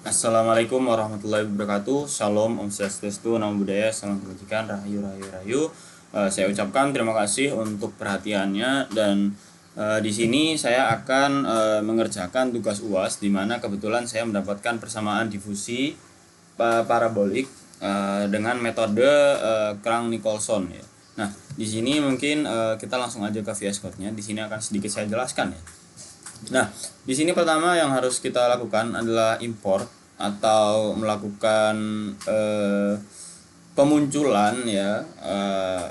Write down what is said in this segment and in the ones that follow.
Assalamualaikum warahmatullahi wabarakatuh. Shalom, Om Swastiastu, Namo Buddhaya, Salam Kebajikan, Rahayu, Rahayu, Rahayu. Saya ucapkan terima kasih untuk perhatiannya dan di sini saya akan mengerjakan tugas UAS di mana kebetulan saya mendapatkan persamaan difusi parabolik dengan metode Crank-Nicolson ya. Nah, di sini mungkin kita langsung aja ke VS Code-nya. Di sini akan sedikit saya jelaskan ya. Nah, di sini pertama yang harus kita lakukan adalah import atau melakukan pemunculan ya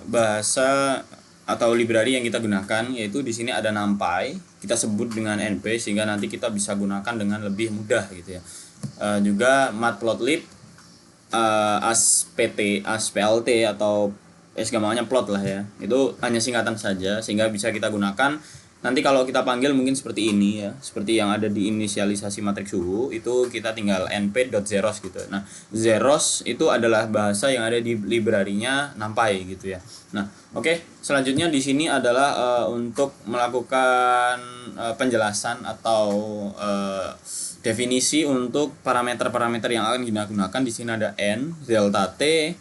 bahasa atau library yang kita gunakan, yaitu di sini ada NumPy, kita sebut dengan NP sehingga nanti kita bisa gunakan dengan lebih mudah gitu ya. Juga matplotlib, ASPLT atau gampangnya plot lah ya. Itu hanya singkatan saja sehingga bisa kita gunakan. Nanti kalau kita panggil mungkin seperti ini ya, seperti yang ada di inisialisasi matriks suhu, itu kita tinggal np.zeros gitu. Nah, zeros itu adalah bahasa yang ada di library-nya NumPy gitu ya. Nah, oke. Selanjutnya di sini adalah untuk melakukan penjelasan atau definisi untuk parameter-parameter yang akan kita gunakan. Di sini ada n, delta t,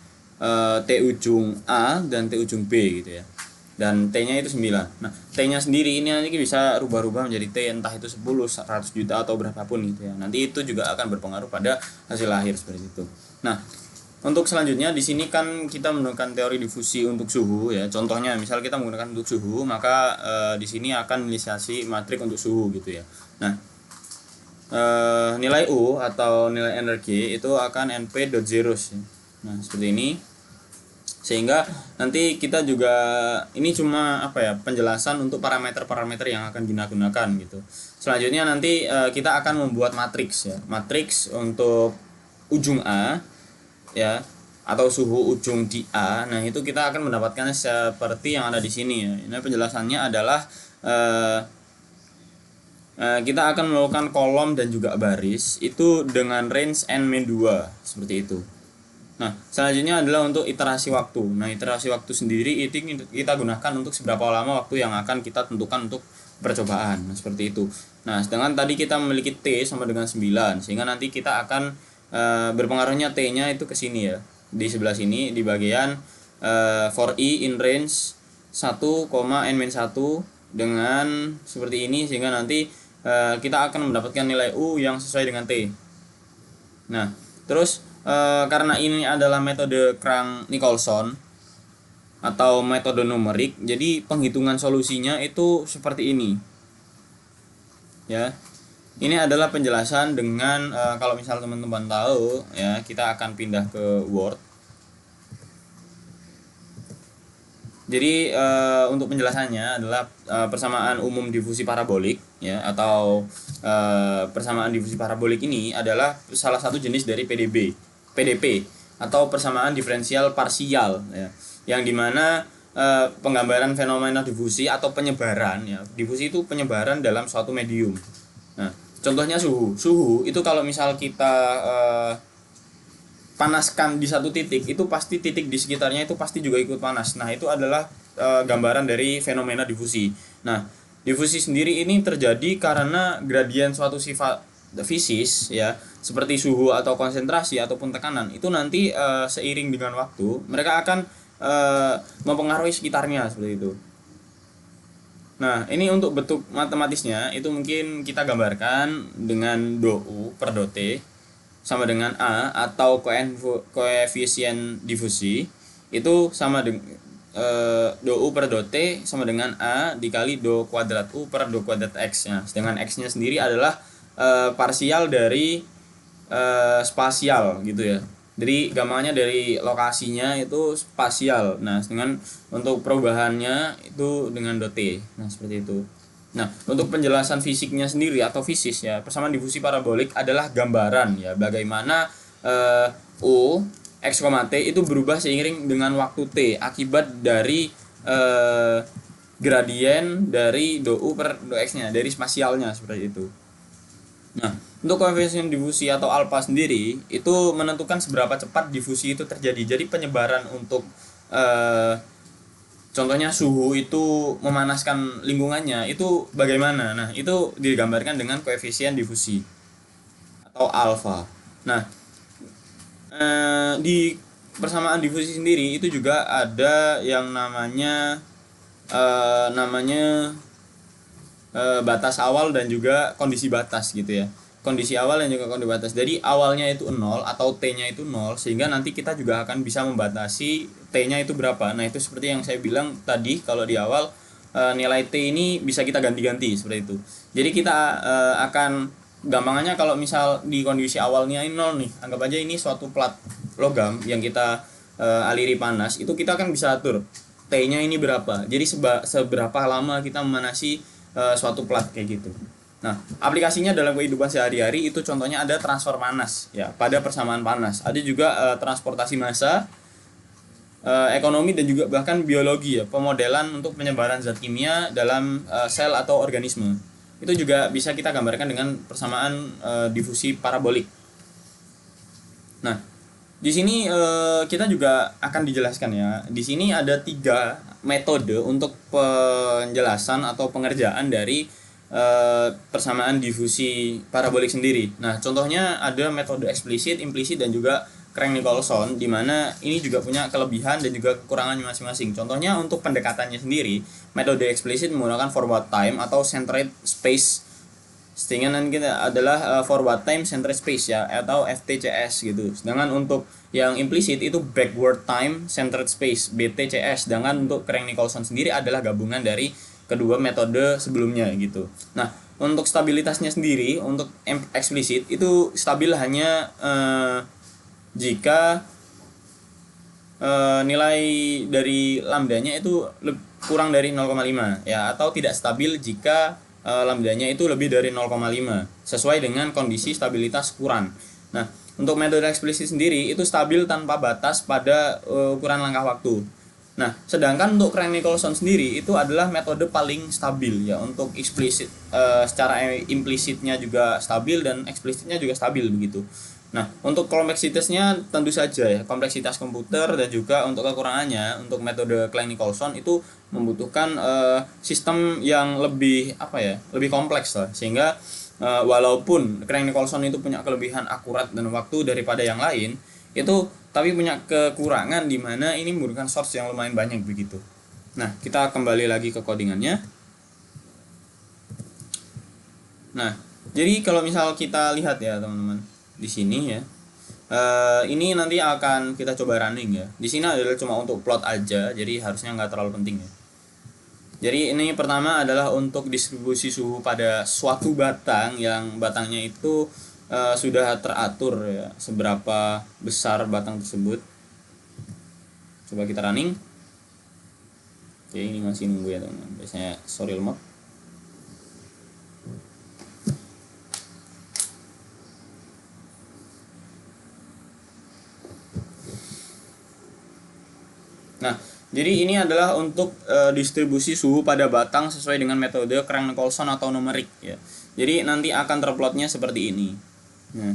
t ujung a dan t ujung b gitu ya. Dan T-nya itu 9. Nah, T-nya sendiri ini nanti bisa rubah-rubah menjadi T entah itu 10, 100 juta atau berapapun gitu ya. Nanti itu juga akan berpengaruh pada hasil akhir seperti itu. Nah, untuk selanjutnya di sini kan kita menggunakan teori difusi untuk suhu ya. Contohnya misal kita menggunakan untuk suhu, maka di sini akan inisiasi matrik untuk suhu gitu ya. Nah, nilai U atau nilai energi itu akan np.zeros ya. Nah, seperti ini. Sehingga nanti kita juga ini cuma penjelasan untuk parameter-parameter yang akan kita gunakan gitu. Selanjutnya nanti kita akan membuat matriks ya. Matriks untuk ujung A ya atau suhu ujung di A. Nah, itu kita akan mendapatkannya seperti yang ada di sini ya. Ini penjelasannya adalah kita akan melakukan kolom dan juga baris itu dengan range n-2 seperti itu. Nah, selanjutnya adalah untuk iterasi waktu. Nah, iterasi waktu sendiri itu kita gunakan untuk seberapa lama waktu yang akan kita tentukan untuk percobaan. Nah, seperti itu. Nah, sedangkan tadi kita memiliki T sama dengan 9, sehingga nanti kita akan berpengaruhnya T-nya itu ke sini ya. Di sebelah sini di bagian for i in range 1, n-1 dengan seperti ini sehingga nanti kita akan mendapatkan nilai U yang sesuai dengan T. Nah, terus karena ini adalah metode Crank-Nicolson atau metode numerik, jadi penghitungan solusinya itu seperti ini. Ya. Ini adalah penjelasan dengan kalau misal teman-teman tahu ya, kita akan pindah ke Word. Jadi untuk penjelasannya adalah persamaan umum difusi parabolik ya, atau persamaan difusi parabolik ini adalah salah satu jenis dari PDP atau persamaan diferensial parsial ya, yang dimana penggambaran fenomena difusi atau penyebaran ya. Difusi itu penyebaran dalam suatu medium. Nah, contohnya suhu itu kalau misal kita panaskan di satu titik, itu pasti titik di sekitarnya itu pasti juga ikut panas. Nah, itu adalah gambaran dari fenomena difusi. Nah, difusi sendiri ini terjadi karena gradien suatu sifat fisis ya, seperti suhu atau konsentrasi ataupun tekanan, itu nanti seiring dengan waktu mereka akan mempengaruhi sekitarnya seperti itu. Nah, ini untuk bentuk matematisnya itu mungkin kita gambarkan dengan do U per do T sama dengan A atau koefisien difusi itu sama dengan do U per do T sama dengan A dikali do kuadrat U per do kuadrat X ya. Sedangkan X-nya sendiri adalah parsial dari spasial gitu ya. Jadi gampangnya dari lokasinya itu spasial. Nah, dengan untuk perubahannya itu dengan dot T. Nah, seperti itu. Nah, untuk penjelasan fisiknya sendiri atau fisis ya, persamaan difusi parabolik adalah gambaran ya bagaimana U X, T itu berubah seiring dengan waktu T akibat dari gradien dari do U per do X-nya, dari spasialnya seperti itu. Nah, untuk koefisien difusi atau alfa sendiri itu menentukan seberapa cepat difusi itu terjadi. Jadi penyebaran untuk contohnya suhu itu memanaskan lingkungannya itu bagaimana? Nah, itu digambarkan dengan koefisien difusi atau alfa. Nah, di persamaan difusi sendiri itu juga ada yang namanya batas awal dan juga kondisi batas gitu ya. Kondisi awal dan juga kondisi batas. Jadi awalnya itu 0 atau T-nya itu 0 sehingga nanti kita juga akan bisa membatasi T-nya itu berapa. Nah, itu seperti yang saya bilang tadi kalau di awal nilai T ini bisa kita ganti-ganti seperti itu. Jadi kita akan gampangannya kalau misal di kondisi awalnya ini 0 nih, anggap aja ini suatu plat logam yang kita aliri panas, itu kita akan bisa atur T-nya ini berapa. Jadi seberapa lama kita memanasi suatu plat kayak gitu. Nah, aplikasinya dalam kehidupan sehari-hari itu contohnya ada transfer panas ya, pada persamaan panas. Ada juga transportasi massa, ekonomi dan juga bahkan biologi ya, pemodelan untuk penyebaran zat kimia dalam sel atau organisme. Itu juga bisa kita gambarkan dengan persamaan difusi parabolik. Nah, di sini kita juga akan dijelaskan ya. Di sini ada 3 metode untuk penjelasan atau pengerjaan dari persamaan difusi parabolik sendiri. Nah, contohnya ada metode eksplisit, implisit dan juga Crank-Nicolson, di mana ini juga punya kelebihan dan juga kekurangannya masing-masing. Contohnya untuk pendekatannya sendiri, metode eksplisit menggunakan forward time atau centered space. Settingan kita adalah forward time centered space ya, atau FTCS gitu. Sedangkan untuk yang implisit itu backward time centered space, BTCS. Sedangkan untuk Crank-Nicolson sendiri adalah gabungan dari kedua metode sebelumnya gitu. Nah, untuk stabilitasnya sendiri untuk eksplisit itu stabil hanya jika nilai dari lambdanya itu kurang dari 0,5 ya, atau tidak stabil jika lambdanya itu lebih dari 0,5 sesuai dengan kondisi stabilitas ukuran. Nah, untuk metode eksplisit sendiri itu stabil tanpa batas pada ukuran langkah waktu. Nah, sedangkan untuk Crank-Nicolson sendiri itu adalah metode paling stabil ya, untuk eksplisit secara implisitnya juga stabil dan eksplisitnya juga stabil begitu. Nah, untuk kompleksitasnya tentu saja ya, kompleksitas komputer dan juga untuk kekurangannya untuk metode Crank-Nicolson itu membutuhkan sistem yang lebih lebih kompleks lah, sehingga walaupun Crank-Nicolson itu punya kelebihan akurat dan waktu daripada yang lain, itu tapi punya kekurangan di mana ini membutuhkan source yang lumayan banyak begitu. Nah, kita kembali lagi ke codingannya. Nah, jadi kalau misal kita lihat ya teman-teman di sini ya, ini nanti akan kita coba running ya. Di sini adalah cuma untuk plot aja, jadi harusnya nggak terlalu penting ya. Jadi ini pertama adalah untuk distribusi suhu pada suatu batang yang batangnya itu sudah teratur ya, seberapa besar batang tersebut. Coba kita running. Oke, ini masih nunggu ya teman-teman. Biasanya sorry lemot. Nah, jadi ini adalah untuk distribusi suhu pada batang sesuai dengan metode Crank-Nicolson atau numerik ya. Jadi nanti akan terplotnya seperti ini. Nah,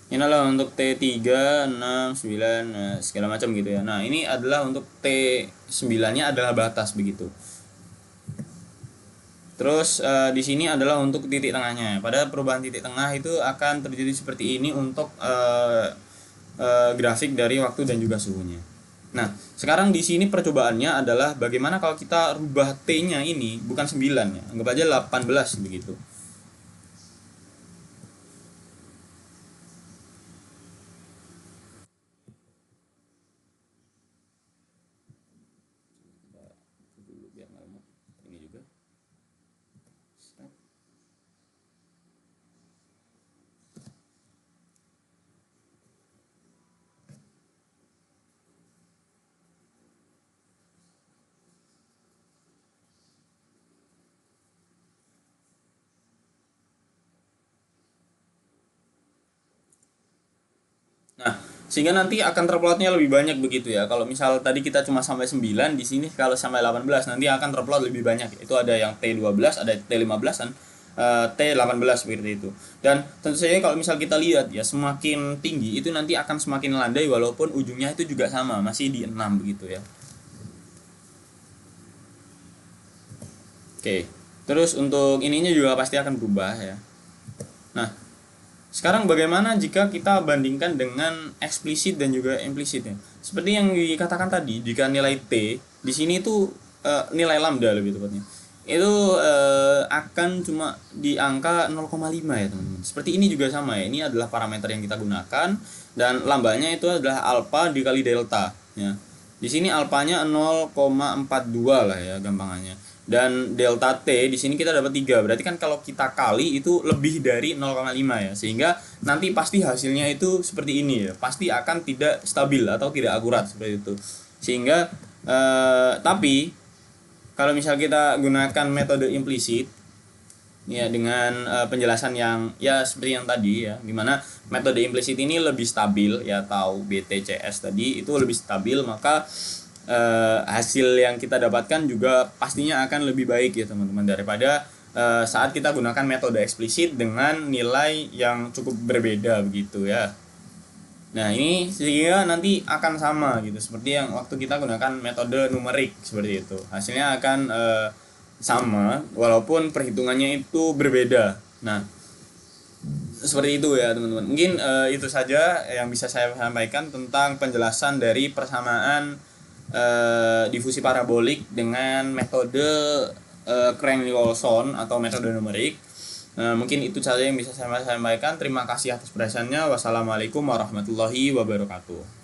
ini adalah untuk T3, 6, 9, segala macam gitu ya. Nah, ini adalah untuk T9-nya adalah batas begitu. Terus di sini adalah untuk titik tengahnya. Pada perubahan titik tengah itu akan terjadi seperti ini untuk grafik dari waktu dan juga suhunya. Nah, sekarang di sini percobaannya adalah bagaimana kalau kita rubah T-nya ini bukan 9 ya. Anggap aja 18 begitu. Ini juga. Nah, sehingga nanti akan terplotnya lebih banyak begitu ya. Kalau misal tadi kita cuma sampai 9, di sini kalau sampai 18 nanti akan terplot lebih banyak. Itu ada yang T12, ada T15 dan T18 seperti itu. Dan tentu saja kalau misal kita lihat ya, semakin tinggi itu nanti akan semakin landai walaupun ujungnya itu juga sama, masih di 6 begitu ya. Oke. Terus untuk ininya juga pasti akan berubah ya. Nah, Sekarang bagaimana jika kita bandingkan dengan eksplisit dan juga implisitnya? Seperti yang dikatakan tadi, jika nilai T di sini itu nilai lambda lebih tepatnya. Itu akan cuma di angka 0,5 ya, teman-teman. Seperti ini juga sama ya. Ini adalah parameter yang kita gunakan dan lambanya itu adalah alfa dikali delta ya. Di sini alfanya 0,42 lah ya gampangannya. Dan delta T di sini kita dapat 3. Berarti kan kalau kita kali itu lebih dari 0,5 ya. Sehingga nanti pasti hasilnya itu seperti ini ya. Pasti akan tidak stabil atau tidak akurat seperti itu. Sehingga tapi kalau misal kita gunakan metode implisit ya dengan penjelasan yang ya seperti yang tadi ya, dimana metode implisit ini lebih stabil ya, atau BTCS tadi itu lebih stabil, maka hasil yang kita dapatkan juga pastinya akan lebih baik ya teman-teman, daripada saat kita gunakan metode eksplisit dengan nilai yang cukup berbeda begitu ya. Nah ini sehingga nanti akan sama gitu seperti yang waktu kita gunakan metode numerik seperti itu, hasilnya akan sama walaupun perhitungannya itu berbeda. Nah seperti itu ya teman-teman, mungkin itu saja yang bisa saya sampaikan tentang penjelasan dari persamaan difusi parabolik dengan metode Crank-Nicolson atau metode numerik. Mungkin itu saja yang bisa saya sampaikan. Terima kasih atas perhatiannya. Wassalamualaikum warahmatullahi wabarakatuh.